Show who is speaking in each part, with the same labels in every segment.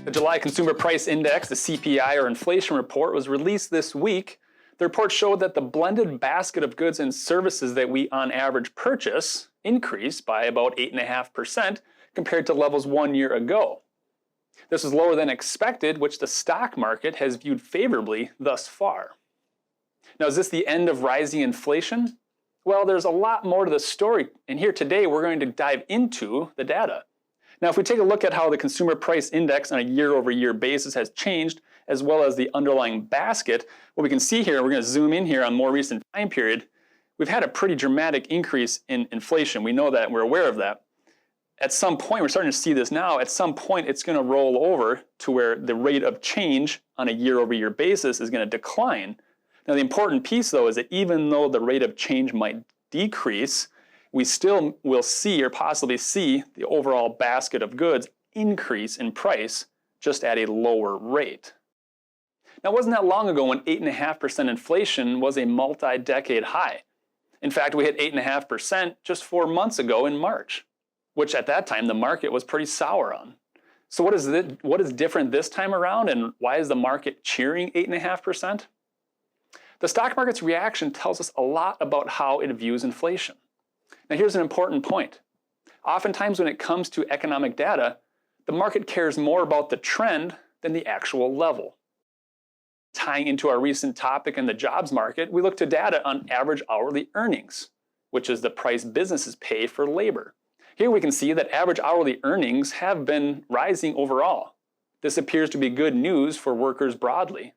Speaker 1: The July Consumer Price Index, the CPI or inflation report, was released this week. The report showed that the blended basket of goods and services that we on average purchase increased by about 8.5% compared to levels 1 year ago. This is lower than expected, which the stock market has viewed favorably thus far. Now, is this the end of rising inflation? Well, there's a lot more to the story, and here today we're going to dive into the data. Now, if we take a look at how the Consumer Price Index on a year-over-year basis has changed, as well as the underlying basket, what we can see here, we're going to zoom in here on more recent time period, we've had a pretty dramatic increase in inflation. We know that, and we're aware of that. At some point, we're starting to see this now, at some point it's going to roll over to where the rate of change on a year-over-year basis is going to decline. Now, the important piece, though, is that even though the rate of change might decrease, we still will see or possibly see the overall basket of goods increase in price just at a lower rate. Now, it wasn't that long ago when 8.5% inflation was a multi-decade high. In fact, we hit 8.5% just 4 months ago in March, which at that time the market was pretty sour on. So what is different this time around, and why is the market cheering 8.5%? The stock market's reaction tells us a lot about how it views inflation. Now, here's an important point. Oftentimes when it comes to economic data, the market cares more about the trend than the actual level. Tying into our recent topic in the jobs market, we look to data on average hourly earnings, which is the price businesses pay for labor. Here we can see that average hourly earnings have been rising overall. This appears to be good news for workers broadly.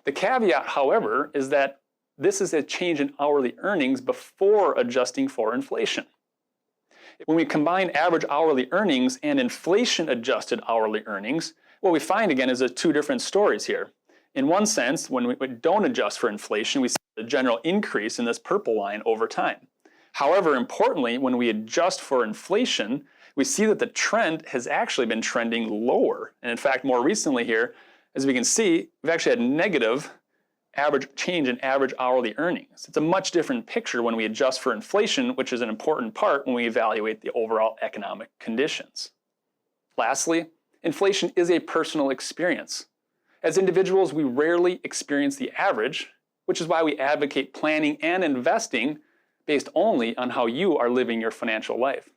Speaker 1: The caveat, however, is that this is a change in hourly earnings before adjusting for inflation. When we combine average hourly earnings and inflation-adjusted hourly earnings, what we find again is two different stories here. In one sense, when we don't adjust for inflation, we see a general increase in this purple line over time. However, importantly, when we adjust for inflation, we see that the trend has actually been trending lower. And in fact, more recently here, as we can see, we've actually had negative average change in average hourly earnings. It's a much different picture when we adjust for inflation, which is an important part when we evaluate the overall economic conditions. Lastly, inflation is a personal experience. As individuals, we rarely experience the average, which is why we advocate planning and investing based only on how you are living your financial life.